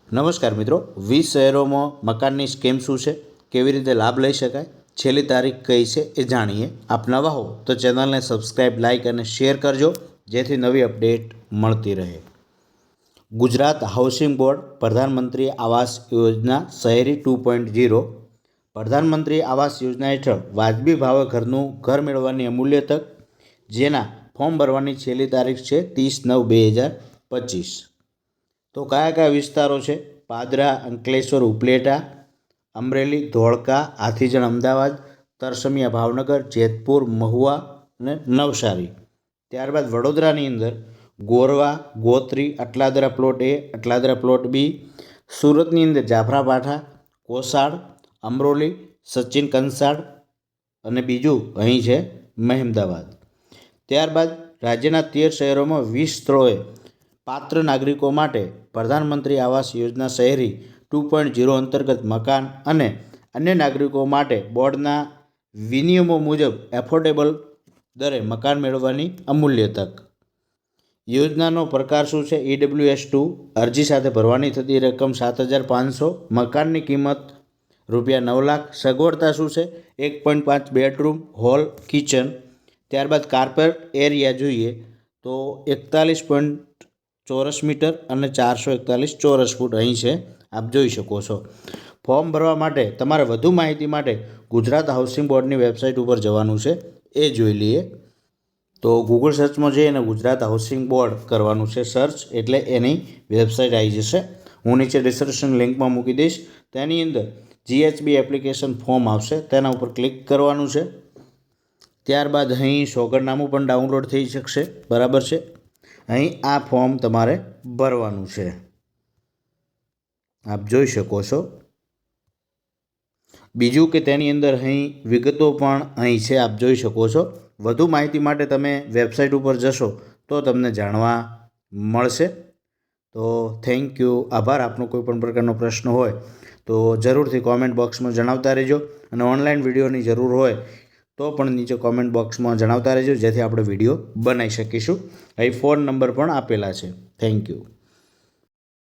નમસ્કાર મિત્રો, 20 શહેરોમાં મકાનની સ્કીમ શું છે, કેવી રીતે લાભ લઈ શકાય, છેલ્લી તારીખ કઈ છે એ જાણીએ. આપ નવા હો તો ચેનલને સબસ્ક્રાઈબ, લાઇક અને શેર કરજો જેથી નવી અપડેટ મળતી રહે. ગુજરાત હાઉસિંગ બોર્ડ પ્રધાનમંત્રી આવાસ યોજના શહેરી 2.0. પ્રધાનમંત્રી આવાસ યોજના હેઠળ વાજબી ભાવે ઘર મેળવવાની અમૂલ્ય તક, જેના ફોર્મ ભરવાની છેલ્લી તારીખ છે 30/9/2025. તો કયા કયા વિસ્તારો છે? પાદરા, અંકલેશ્વર, ઉપલેટા, અમરેલી, ધોળકા, હાથીજણ અમદાવાદ, તરસમિયા ભાવનગર, જેતપુર, મહુવા અને નવસારી. ત્યારબાદ વડોદરાની અંદર Gorwa, Gotri, Atladara plot A, Atladara plot B. સુરતની અંદર જાફરાબાઠા, કોસાડ, અમરોલી, સચિન કંસાડ અને બીજું અહીં છે મહેમદાવાદ. ત્યારબાદ રાજ્યના 13 શહેરોમાં 20 સ્થળોએ પાત્ર નાગરિકો માટે પ્રધાનમંત્રી આવાસ યોજના શહેરી 2.0 અંતર્ગત મકાન અને અન્ય નાગરિકો માટે બોર્ડના વિનિયમો મુજબ એફોર્ડેબલ દરે મકાન મેળવવાની અમૂલ્ય તક. યોજનાનો પ્રકાર શું છે? EWS2. અરજી સાથે ભરવાની થતી રકમ 7,500. મકાનની કિંમત ₹9 લાખ. સગવડતા શું છે? 1.5 બેડરૂમ, હોલ, કિચન. ત્યારબાદ કાર્પેટ એરિયા જોઈએ તો 41 ચોરસ મીટર અને 441 ચોરસ ફૂટ અહીં છે, આપ જોઈ શકો છો. ફોર્મ ભરવા માટે તમારે વધુ માહિતી માટે ગુજરાત હાઉસિંગ બોર્ડની વેબસાઇટ ઉપર જવાનું છે, એ જોઈ લઈએ. તો ગૂગલ સર્ચમાં જઈને ગુજરાત હાઉસિંગ બોર્ડ કરવાનું છે સર્ચ, એટલે એની વેબસાઇટ આવી જશે. હું નીચે ડિસ્ક્રિપ્શન લિંકમાં મૂકી દઈશ. તેની અંદર GHB એપ્લિકેશન ફોર્મ આવશે, તેના ઉપર ક્લિક કરવાનું છે. ત્યારબાદ અહીં સોગંદનામું પણ ડાઉનલોડ થઈ શકશે, બરાબર છે. અહીં આ ફોર્મ તમારે ભરવાનું છે, આપ જોઈ શકો છો. બીજું કે તેની અંદર અહીં વિગતો પણ અહીં છે, આપ જોઈ શકો છો. વધુ માહિતી માટે તમે વેબસાઇટ ઉપર જશો તો તમને જાણવા મળશે. તો થેન્ક યુ, આભાર. આપનો કોઈ પણ પ્રકારનો પ્રશ્ન હોય તો જરૂરથી કોમેન્ટ બોક્સમાં જણાવતા રહેજો, અને ઓનલાઈન વિડીયોની જરૂર હોય તો પણ નીચે કોમેન્ટ બોક્સમાં જણાવતા રહેજો જેથી આપણે વિડીયો બનાવી શકીશું. અહીં ફોન નંબર પણ આપેલા છે. Thank you.